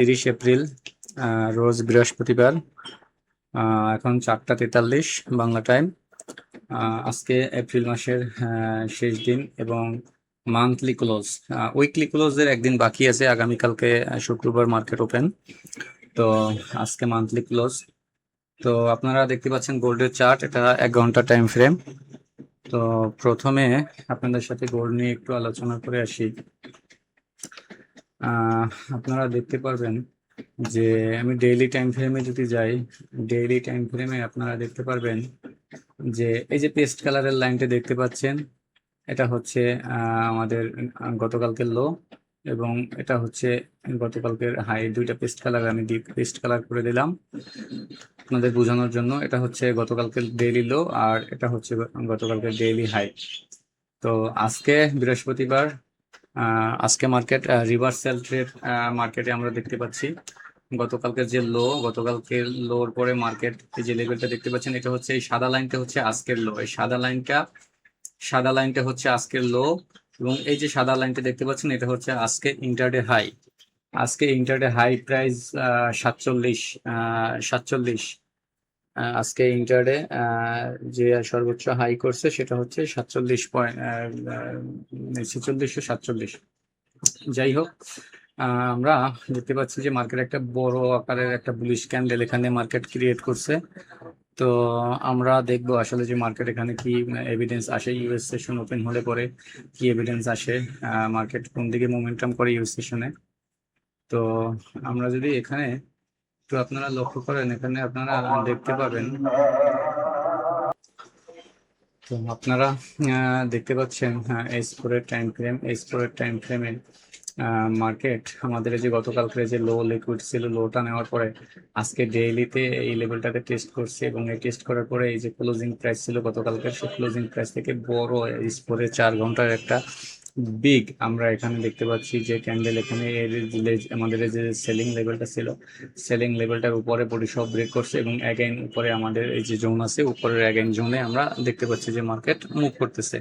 30 April, রোজ বৃহস্পতিবার। এখন 4টা 43 বাংলা টাইম। আজকে এপ্রিল মাসের শেষ দিন এবং মান্থলি ক্লোজ, উইকলি ক্লোজের একদিন বাকি আছে। আগামীকালকে শুক্রবার মার্কেট ওপেন। তো আজকে মান্থলি ক্লোজ। তো আপনারা দেখতে পাচ্ছেন গোল্ডের চার্ট, এটা 1 ঘন্টা টাইম ফ্রেম। তো প্রথমে আপনাদের সাথে গোল্ড নিয়ে একটু আলোচনা করে আসি। আপনারা দেখতে পারবেন যে আমি ডেইলি টাইম ফ্রেমে যদি যাই, ডেইলি টাইম ফ্রেমে আপনারা দেখতে পারবেন যে এই যে পেস্ট কালারের লাইনটা দেখতে পাচ্ছেন, এটা হচ্ছে আমাদের গতকালকের লো, এবং এটা হচ্ছে গতকালকের হাই। দুইটা পেস্ট কালার আমি ডিপ পেস্ট কালার করে দিলাম আপনাদের বোঝানোর জন্য। এটা হচ্ছে গতকালকের ডেইলি লো, আর এটা হচ্ছে গতকালকের ডেইলি হাই। তো আজকে বৃহস্পতিবার, আজকে মার্কেট রিভার্সাল ট্রেড মার্কেটে আমরা দেখতে পাচ্ছি। গতকালকের যে লো, গতকালকের লোর পরে মার্কেট এই যে লেভেলটা দেখতে পাচ্ছেন, এটা হচ্ছে এই সাদা লাইনটা হচ্ছে আজকের লো। এই সাদা লাইনটা হচ্ছে আজকের লো, এবং এই যে সাদা লাইনটা দেখতে পাচ্ছেন, এটা হচ্ছে আজকে ইন্টারডে হাই। আজকে ইন্টারডে হাই প্রাইস 47। আজকে ইন্টারডে যে সর্বোচ্চ হাই করছে সেটা হচ্ছে 46.47। যাই হোক, আমরা দেখতে পাচ্ছি যে মার্কেট একটা বড় আকারের একটা বুলিশ ক্যান্ডেল এখানে মার্কেট ক্রিয়েট করছে। তো আমরা দেখবো আসলে যে মার্কেট এখানে কি এভিডেন্স আসে, ইউএস সেশন ওপেন হলে পরে কি এভিডেন্স আসে, মার্কেট কোন দিকে মোমেন্টাম করে ইউএস সেশনে। তো আমরা যদি এখানে একটু আপনারা লক্ষ্য করেন, এখানে আপনারা দেখতে পাবেন, তো আপনারা দেখতে পাচ্ছেন S4 টাইম ফ্রেমে মার্কেট আমাদের এই যে গতকালকে যে লো লিকুইড ছিল, লোটা নেওয়ার পরে আজকে ডেইলিতে এই লেভেলটাকে টেস্ট করছে, এবং এই টেস্ট করার পরে এই যে ক্লোজিং প্রাইস ছিল গতকালকে, সেই ক্লোজিং প্রাইস থেকে বড় S4 4 ঘন্টার একটা বিগ আমরা এখানে দেখতে পাচ্ছি যে ক্যান্ডেল এখানে আমাদের যে সেলিং লেভেলটা ছিল, সেলিং লেভেলটার উপরে বডি সব ব্রেক করছে, এবং অ্যাগেইন উপরে আমাদের এই যে জোন আছে, উপরের অ্যাগেইন জোনে আমরা দেখতে পাচ্ছি যে মার্কেট মুভ করতেছে।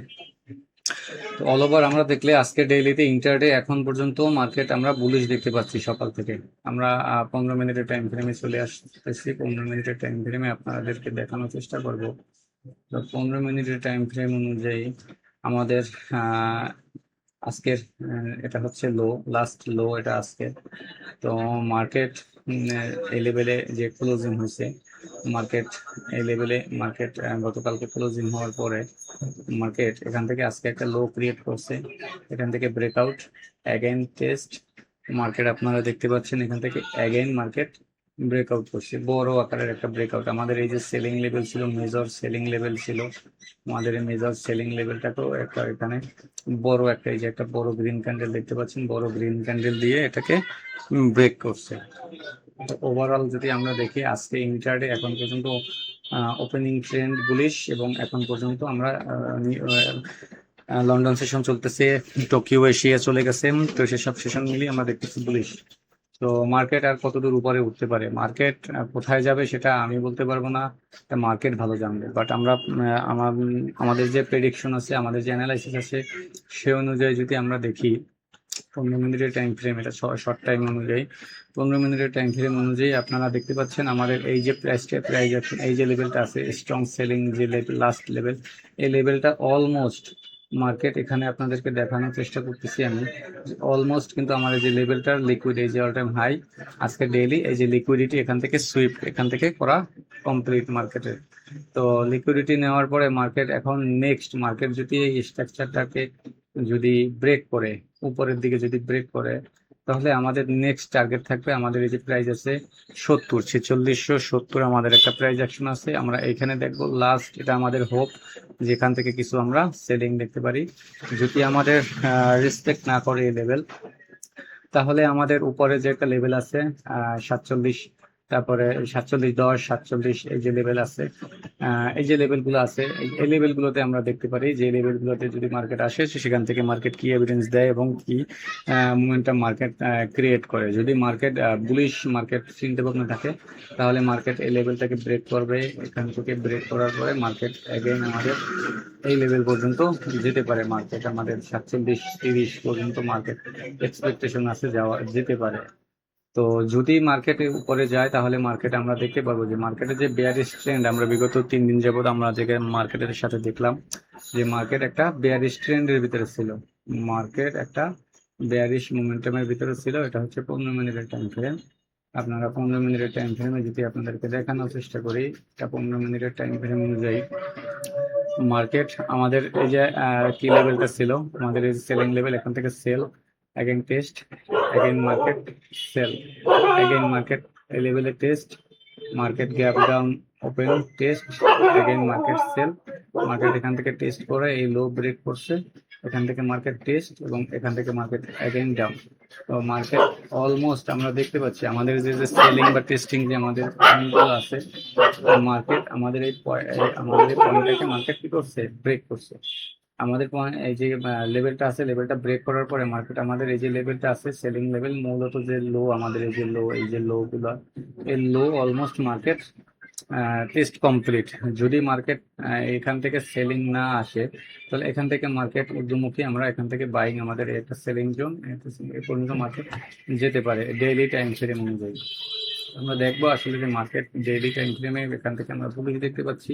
তো অল ওভার আমরা দেখলে আজকে ডেইলিতে ইন্টারডে এখন পর্যন্ত মার্কেট আমরা বুলিশ দেখতে পাচ্ছি সকাল থেকে। আমরা 15 মিনিটের টাইম ফ্রেমে চলে আসতেছি। 15 মিনিটের টাইম ফ্রেমে আপনাদেরকে দেখানোর চেষ্টা করব। তো 15 মিনিটের টাইম ফ্রেম অনুযায়ী আমাদের আজকের এটা হচ্ছে লো, লাস্ট লো এটা আজকে। তো মার্কেট এই লেভেলে যে ক্লোজিং হয়েছে, মার্কেট এই লেভেলে মার্কেট গতকালকে ক্লোজিং হওয়ার পরে মার্কেট এখান থেকে আজকে একটা লো ক্রিয়েট করছে, এখান থেকে ব্রেকআউট, অ্যাগেন টেস্ট। মার্কেট আপনারা দেখতে পাচ্ছেন এখান থেকে অ্যাগেন মার্কেট ব্রেকআউট করছে, বড় আকারের একটা ব্রেকআউট। আমাদের এই যে সেলিং লেভেল ছিল, মেজর সেলিং লেভেল ছিল, আমাদের এই মেজর সেলিং লেভেলটাকেও একটা এখানে বড় একটা, এই যে একটা বড় গ্রিন ক্যান্ডেল দেখতে পাচ্ছেন, বড় গ্রিন ক্যান্ডেল দিয়ে এটাকে ব্রেক করছে। ওভারঅল যদি আমরা দেখি আজকে ইন্টারডে এখন পর্যন্ত ওপেনিং ট্রেন্ড বুলিশ, এবং এখন পর্যন্ত আমরা লন্ডন সেশন চলতেছে, টোকিও এশিয়া চলে গেছে, তো সেসব সেশন মিলিয়ে আমরা দেখতেছি বুলিশ। তো মার্কেট আর কতদূর উপরে উঠতে পারে, মার্কেট কোথায় যাবে সেটা আমি বলতে পারবো না, মার্কেট ভালো জানবে। বাট আমরা আমাদের যে প্রেডিকশন আছে, আমাদের যে অ্যানালাইসিস আছে, সে অনুযায়ী যদি আমরা দেখি 15 মিনিটের টাইম ফ্রেম, এটা শর্ট টাইম অনুযায়ী 15 মিনিটের টাইম ফ্রেম অনুযায়ী আপনারা দেখতে পাচ্ছেন আমাদের এই যে প্রাইস অ্যাকশন, এই যে লেভেলটা আছে স্ট্রং সেলিং যে লাস্ট লেভেল, এই লেভেলটা অলমোস্ট মার্কেট এখানে আপনাদেরকে দেখানোর চেষ্টা করতেছি আমি, অলমোস্ট কিন্তু আমাদের যে লেভেলটার লিকুইড, এই যে অল টাইম হাই আজকে ডেইলি, এই যে লিকুইডিটি এখান থেকে সুইপ এখান থেকে করা কমপ্লিট মার্কেটের। তো লিকুইডিটি নেওয়ার পরে মার্কেট এখন নেক্সট মার্কেট যদি এই স্ট্রাকচারটাকে যদি ব্রেক করে, উপরের দিকে যদি ব্রেক করে, তাহলে আমাদের নেক্সট টার্গেট থাকবে, আমাদের এই যে প্রাইস আছে 4670 আমাদের একটা প্রাইস অ্যাকশন আছে, আমরা এখানে দেখবো লাস্ট, এটা আমাদের হোপ যেখান থেকে কিছু আমরা সেলিং দেখতে পারি। যদি আমাদের রেসপেক্ট না করে এই লেভেল, তাহলে আমাদের উপরে যে একটা লেভেল আছে 47, তারপরে 47.10, 47 এই যে লেভেল আছে, এই যে লেভেলগুলো আছে, এই লেভেলগুলোতে আমরা দেখতে পারি যে লেভেলগুলোতে যদি মার্কেট আসে, সেখান থেকে মার্কেট কি এভিডেন্স দেয় এবং কি মোমেন্টাম মার্কেট ক্রিয়েট করে। যদি মার্কেট বুলিশ মার্কেট চিন্তা ভাবনা থাকে, তাহলে মার্কেট এই লেভেলটাকে ব্রেক করবে, এখান থেকে ব্রেক করার পরে মার্কেট অ্যাগেইন আমাদের এই লেভেল পর্যন্ত যেতে পারে। মার্কেট আমাদের 47.30 পর্যন্ত মার্কেট এক্সপেকটেশন আছে যাওয়া যেতে পারে। তো যদি মার্কেটে উপরে যায় তাহলে মার্কেট আমরা দেখতে পারবো যে মার্কেটে যে বেয়ারিশ ট্রেন্ড আমরা বিগত 3 দিন যাবত আমরা যে মার্কেটের সাথে দেখলাম যে মার্কেট একটা বেয়ারিশ ট্রেন্ডের ভিতরে ছিল। মার্কেট একটা বেয়ারিশ মোমেন্টামের ভিতরে ছিল। এটা হচ্ছে 15 মিনিটের টাইম ফ্রেম। আপনারা 15 মিনিটের টাইম ফ্রেমে যদি আপনাদেরকে দেখানোর চেষ্টা করি, এটা 15 মিনিটের টাইম ফ্রেম অনুযায়ী মার্কেট আমাদের এই যে কি লেভেলটা ছিল, আমাদের এই সেলিং লেভেল, এখান থেকে sell, again test, again market sell, again market এই লেভেলে test, market gap down open test, again market sell, market এখান থেকে টেস্ট করে এই লো ব্রেক করছে, এখান থেকে মার্কেট টেস্ট এবং এখান থেকে মার্কেট অ্যাগেন ডাউন। তো মার্কেট অলমোস্ট আমরা দেখতে পাচ্ছি আমাদের যে সেলিং বা টেস্টিং যে আমাদের পয়েন্টগুলো আছে, মার্কেট আমাদের আমাদের এই পয়েন্টটাকে মার্কেট কি করছে, ব্রেক করছে। আমাদের পয়েন্ট এই যে লেভেলটা আছে, লেভেলটা ব্রেক করার পরে মার্কেট আমাদের এই যে লেভেলটা আছে সেলিং লেভেল, মূলত যে লো আমাদের এই যে লো, এই যে লো গুলো, এই লো অলমোস্ট মার্কেট টেস্ট কমপ্লিট। যদি মার্কেট এখান থেকে সেলিং না আসে তাহলে এখান থেকে মার্কেট ঊর্ধ্বমুখী, আমরা এখান থেকে বাইং, আমাদের একটা সেলিং জোন এ পর্যন্ত মার্কেট যেতে পারে ডেইলি টাইম ফ্রেম অনুযায়ী। আমরা দেখবো আসলে যে মার্কেট ডেইলি টাইম ফ্রেমে এখান থেকে আমরা বুলিশ দেখতে পাচ্ছি।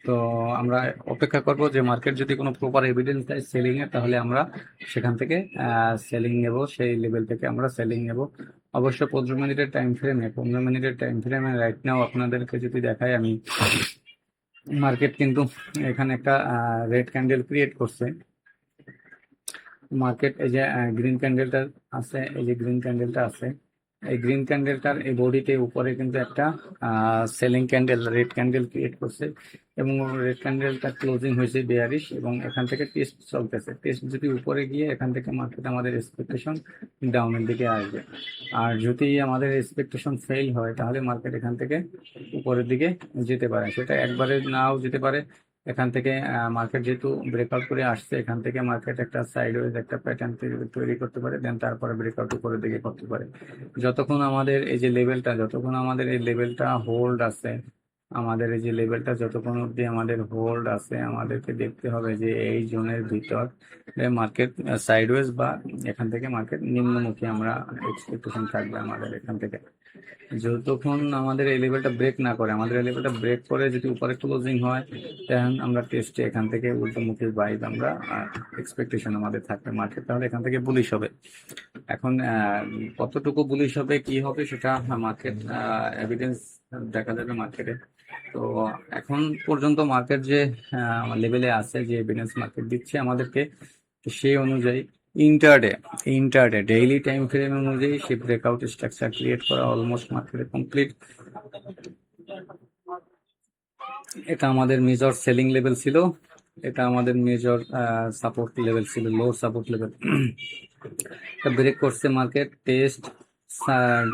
তো আমরা অপেক্ষা করব যে মার্কেট যদি কোনো প্রপার এভিডেন্স দেয় সেলিং এর, তাহলে আমরা সেখান থেকে সেলিং নেব, সেই লেভেল থেকে আমরা সেলিং নেব। অবশ্য 15 মিনিটের টাইম ফ্রেমে, 15 মিনিটের টাইম ফ্রেমে রাইট নাও আপনাদেরকে যদি দেখাই আমি, মার্কেট কিন্তু এখানে একটা রেড ক্যান্ডেল ক্রিয়েট করছে। মার্কেট এই যে গ্রিন ক্যান্ডেলটা আছে, এই যে গ্রিন ক্যান্ডেলটা আছে, এই গ্রিন ক্যান্ডেলটার এই বডিতে উপরে কিন্তু একটা selling candle, red candle create করছে এবং রেড ক্যান্ডেলটা ক্লোজিং হয়েছে বেয়ারিশ এবং এখান থেকে টেস্ট চলতেছে। টেস্ট যদি উপরে গিয়ে এখান থেকে মার্কেট আমাদের এক্সপেকটেশন ডাউনের দিকে আসবে, আর যদি আমাদের এক্সপেকটেশন ফেল হয় তাহলে মার্কেট এখান থেকে উপরের দিকে যেতে পারে, সেটা একবারে নাও যেতে পারে। এখান থেকে মার্কেট যেহেতু ব্রেকআউট করে আসছে, এখান থেকে মার্কেট একটা সাইডওয়েজ একটা প্যাটার্ন তৈরি করতে পারে, দেন তারপরে ব্রেকআউট উপরের দিকে করতে পারে। যতক্ষণ আমাদের এই যে লেভেলটা, যতক্ষণ আমাদের এই লেভেলটা হোল্ড আছে, আমাদের এই যে লেভেলটা যতক্ষণ অব্দি আমাদের হোল্ড আছে, আমাদেরকে দেখতে হবে যে এই জোনের ভিতর মার্কেট সাইডওয়েজ বা এখান থেকে মার্কেট নিম্নমুখী আমরা এক্সপেকটেশন থাকবে আমাদের এখান থেকে। যতক্ষণ আমাদের এই লেভেলটা ব্রেক না করে, আমাদের এই লেভেলটা ব্রেক করে যদি উপরে ক্লোজিং হয়, তখন আমরা টেস্টে এখান থেকে উল্টোমুখী বাইক আমরা এক্সপেকটেশন আমাদের থাকবে মার্কেট, তাহলে এখান থেকে বুলিশ হবে। এখন কতটুকু বুলিশ হবে কি হবে সেটা মার্কেট এভিডেন্স দেখা যাবে মার্কেটে। তো এখন পর্যন্ত মার্কেট যে লেভেলে আছে, যে এভিডেন্স মার্কেট দিচ্ছে আমাদেরকে, তো সেই অনুযায়ী intraday intraday daily time frame অনুযায়ী সেই ব্রেকআউট স্ট্রাকচার ক্রিয়েট করা অলমোস্ট মার্কেটে কমপ্লিট। এটা আমাদের মেজর সেলিং লেভেল ছিল, এটা আমাদের মেজর সাপোর্ট লেভেল ছিল, লো সাপোর্ট লেভেল। এটা ব্রেক করছে market, test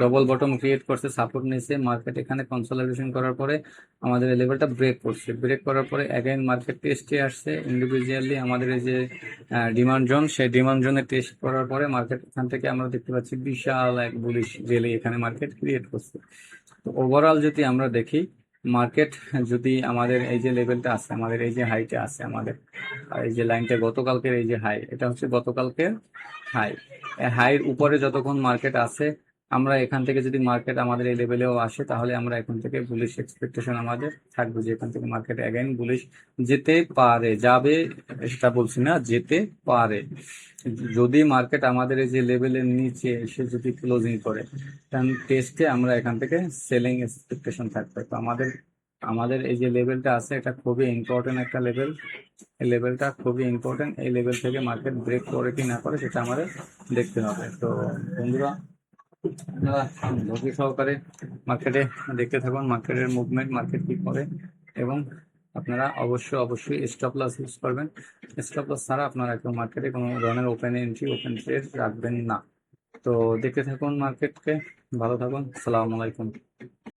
double bottom create করছে, সাপোর্ট নিয়েছে মার্কেট, এখানে কনসোলিডেশন করার পরে আমাদের এই লেভেলটা ব্রেক করছে, ব্রেক করার পরে অ্যাগেন মার্কেট টেস্টে আসছে ইন্ডিভিজুয়ালি আমাদের এই যে ডিমান্ড জোন, সেই ডিমান্ড জোনে টেস্ট করার পরে মার্কেট এখান থেকে আমরা দেখতে পাচ্ছি বিশাল এক বুলিশ রেলি এখানে মার্কেট ক্রিয়েট করছে। তো ওভারঅল যদি আমরা দেখি, মার্কেট যদি আমাদের এই যে লেভেলটা আছে, আমাদের এই যে হাইটা আছে, আমাদের এই যে লাইনটা গতকালকের এই যে হাই, এটা হচ্ছে গতকালকের হাই, হাইয়ের উপরে যতক্ষণ মার্কেট আছে, আমরা এখান থেকে যদি মার্কেট আমাদের এই লেভেলেও আসে তাহলে আমরা এখান থেকে বুলিশ এক্সপেকটেশন আমাদের থাকবে যে এখান থেকে মার্কেট অ্যাগেন বুলিশ যেতে পারে, যাবে সেটা বলছি না, যেতে পারে। যদি মার্কেট আমাদের এই যে লেভেলের নিচে এসে যদি ক্লোজিং করে, কারণ টেস্টে আমরা এখান থেকে সেলিং এক্সপেকটেশন থাকবে। তো আমাদের আমাদের এই যে লেভেলটা আছে এটা খুবই ইম্পর্টেন্ট একটা লেভেল, এই লেভেলটা খুবই ইম্পর্টেন্ট। এই লেভেল থেকে মার্কেট ব্রেক করে কি না করে সেটা আমাদের দেখতে হবে। তো বন্ধুরা, আপনারা ধৈর্য সহকারে মার্কেটে দেখতে থাকুন, মার্কেটের মুভমেন্ট, মার্কেট কি করে, এবং আপনারা অবশ্যই স্টপ লস ইউজ করবেন। স্টপ লস ছাড়া আপনারা একদম মার্কেটে কোনো ধরনের ওপেন এন্ট্রি, ওপেন ট্রেড রাখবেন না। তো দেখতে থাকুন মার্কেটকে, ভালো থাকুন, আসসালামু আলাইকুম।